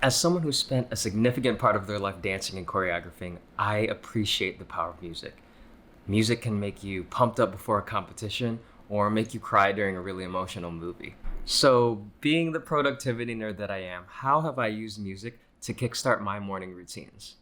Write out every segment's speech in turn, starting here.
As someone who spent a significant part of their life dancing and choreographing, I appreciate the power of music. Music can make you pumped up before a competition or make you cry during a really emotional movie. So, being the productivity nerd that I am, how have I used music to kickstart my morning routines?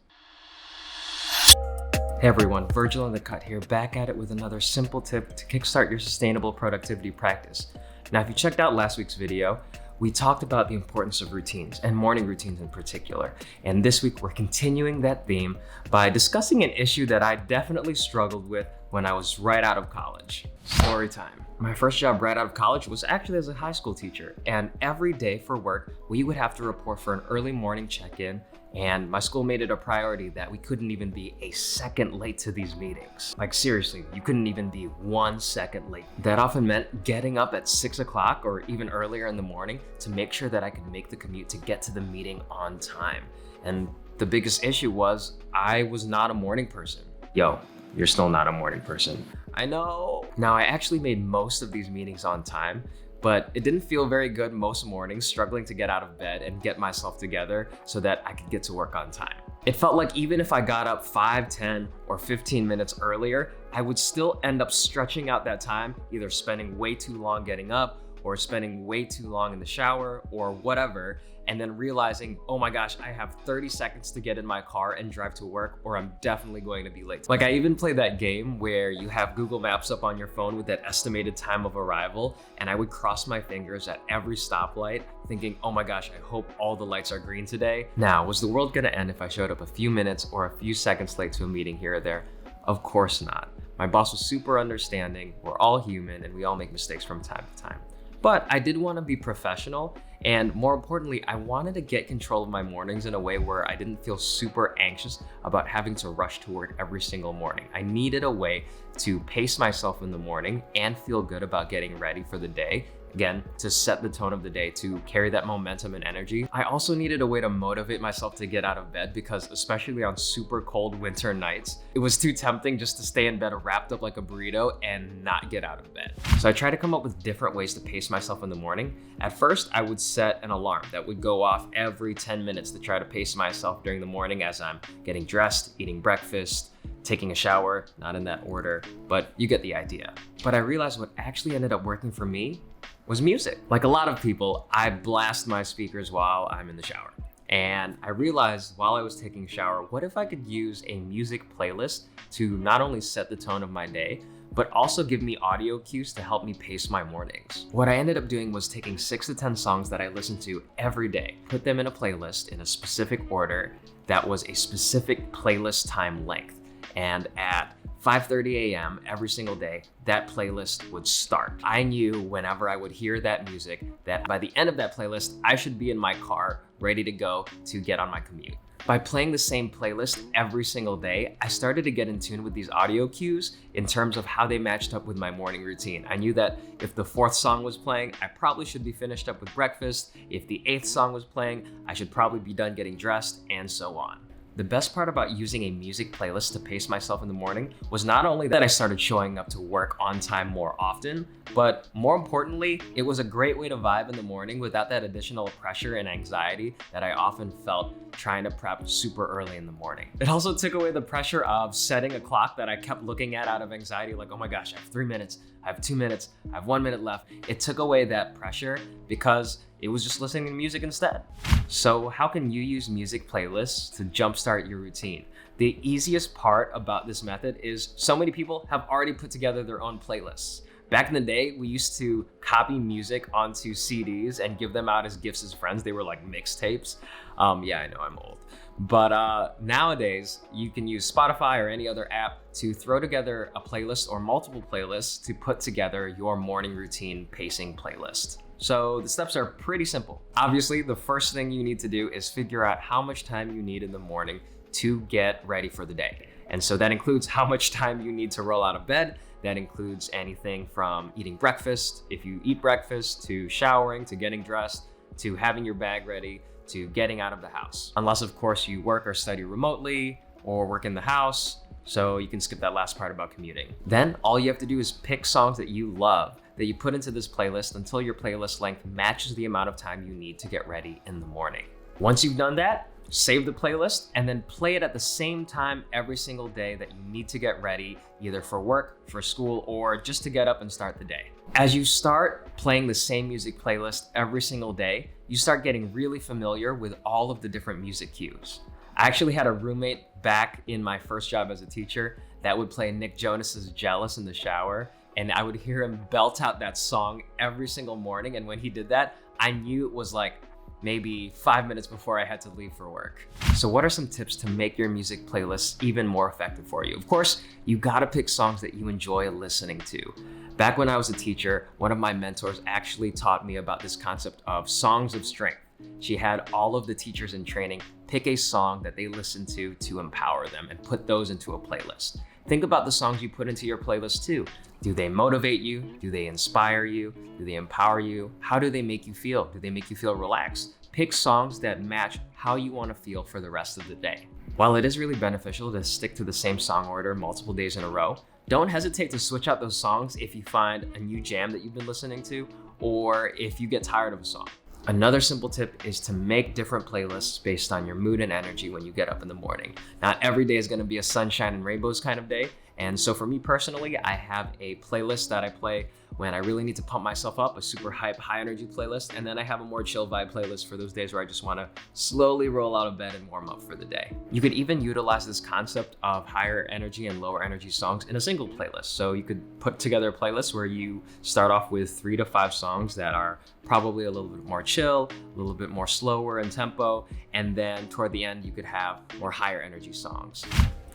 Hey everyone, Virgil on the Cut here, back at it with another simple tip to kickstart your sustainable productivity practice. Now, if you checked out last week's video, we talked about the importance of routines and morning routines in particular. And this week we're continuing that theme by discussing an issue that I definitely struggled with when I was right out of college. Story time. My first job right out of college was actually as a high school teacher, and every day for work, we would have to report for an early morning check-in, and my school made it a priority that we couldn't even be a second late to these meetings. Like seriously, you couldn't even be 1 second late. That often meant getting up at 6 o'clock or even earlier in the morning to make sure that I could make the commute to get to the meeting on time. And the biggest issue was I was not a morning person. Yo, you're still not a morning person. I know. Now, I actually made most of these meetings on time, but it didn't feel very good most mornings, struggling to get out of bed and get myself together so that I could get to work on time. It felt like even if I got up 5, 10, or 15 minutes earlier, I would still end up stretching out that time, either spending way too long getting up or spending way too long in the shower or whatever, and then realizing, oh my gosh, I have 30 seconds to get in my car and drive to work, or I'm definitely going to be late. Like I even played that game where you have Google Maps up on your phone with that estimated time of arrival, and I would cross my fingers at every stoplight thinking, oh my gosh, I hope all the lights are green today. Now, was the world gonna end if I showed up a few minutes or a few seconds late to a meeting here or there? Of course not. My boss was super understanding, we're all human, and we all make mistakes from time to time. But I did want to be professional, and more importantly, I wanted to get control of my mornings in a way where I didn't feel super anxious about having to rush to work every single morning. I needed a way to pace myself in the morning and feel good about getting ready for the day. Again, to set the tone of the day, to carry that momentum and energy. I also needed a way to motivate myself to get out of bed because especially on super cold winter nights, it was too tempting just to stay in bed wrapped up like a burrito and not get out of bed. So I tried to come up with different ways to pace myself in the morning. At first, I would set an alarm that would go off every 10 minutes to try to pace myself during the morning as I'm getting dressed, eating breakfast, taking a shower, not in that order, but you get the idea. But I realized what actually ended up working for me was music. Like a lot of people, I blast my speakers while I'm in the shower. And I realized while I was taking a shower, what if I could use a music playlist to not only set the tone of my day, but also give me audio cues to help me pace my mornings. What I ended up doing was taking 6 to 10 songs that I listened to every day, put them in a playlist in a specific order that was a specific playlist time length. And at 5:30 a.m. every single day, that playlist would start. I knew whenever I would hear that music that by the end of that playlist, I should be in my car ready to go to get on my commute. By playing the same playlist every single day, I started to get in tune with these audio cues in terms of how they matched up with my morning routine. I knew that if the 4th song was playing, I probably should be finished up with breakfast. If the 8th song was playing, I should probably be done getting dressed, and so on. The best part about using a music playlist to pace myself in the morning was not only that I started showing up to work on time more often, but more importantly, it was a great way to vibe in the morning without that additional pressure and anxiety that I often felt trying to prep super early in the morning. It also took away the pressure of setting a clock that I kept looking at out of anxiety, like, oh my gosh, I have 3 minutes, I have 2 minutes, I have 1 minute left. It took away that pressure because it was just listening to music instead. So how can you use music playlists to jumpstart your routine? The easiest part about this method is so many people have already put together their own playlists. Back in the day, we used to copy music onto CDs and give them out as gifts as friends. They were like mixtapes. Yeah, I know I'm old. But nowadays, you can use Spotify or any other app to throw together a playlist or multiple playlists to put together your morning routine pacing playlist. So the steps are pretty simple. Obviously, the first thing you need to do is figure out how much time you need in the morning to get ready for the day. And so that includes how much time you need to roll out of bed. That includes anything from eating breakfast, if you eat breakfast, to showering, to getting dressed, to having your bag ready, to getting out of the house. Unless, of course, you work or study remotely or work in the house, so you can skip that last part about commuting. Then all you have to do is pick songs that you love that you put into this playlist until your playlist length matches the amount of time you need to get ready in the morning. Once you've done that, save the playlist and then play it at the same time every single day that you need to get ready, either for work, for school, or just to get up and start the day. As you start playing the same music playlist every single day, you start getting really familiar with all of the different music cues. I actually had a roommate back in my first job as a teacher that would play Nick Jonas's Jealous in the shower, and I would hear him belt out that song every single morning. And when he did that, I knew it was like maybe 5 minutes before I had to leave for work. So what are some tips to make your music playlists even more effective for you? Of course, you gotta pick songs that you enjoy listening to. Back when I was a teacher, one of my mentors actually taught me about this concept of songs of strength. She had all of the teachers in training pick a song that they listen to empower them and put those into a playlist. Think about the songs you put into your playlist too. Do they motivate you? Do they inspire you? Do they empower you? How do they make you feel? Do they make you feel relaxed? Pick songs that match how you want to feel for the rest of the day. While it is really beneficial to stick to the same song order multiple days in a row, don't hesitate to switch out those songs if you find a new jam that you've been listening to, or if you get tired of a song. Another simple tip is to make different playlists based on your mood and energy when you get up in the morning. Not every day is going to be a sunshine and rainbows kind of day. And so for me personally, I have a playlist that I play when I really need to pump myself up, a super hype, high energy playlist. And then I have a more chill vibe playlist for those days where I just want to slowly roll out of bed and warm up for the day. You could even utilize this concept of higher energy and lower energy songs in a single playlist. So you could put together a playlist where you start off with 3 to 5 songs that are probably a little bit more chill, a little bit more slower in tempo. And then toward the end, you could have more higher energy songs.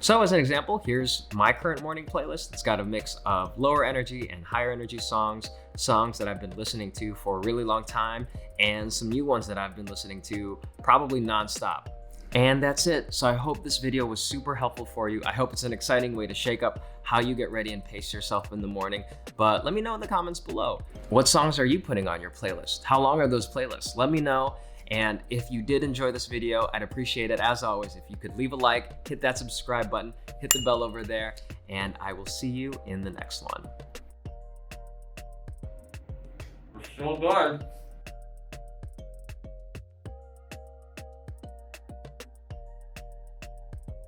So as an example, here's my current morning playlist. It's got a mix of lower energy and higher energy songs that I've been listening to for a really long time, and some new ones that I've been listening to probably nonstop. And that's it. So I hope this video was super helpful for you. I hope it's an exciting way to shake up how you get ready and pace yourself in the morning. But let me know in the comments below. What songs are you putting on your playlist? How long are those playlists? Let me know. And if you did enjoy this video, I'd appreciate it, as always, if you could leave a like, hit that subscribe button, hit the bell over there, and I will see you in the next one. So good.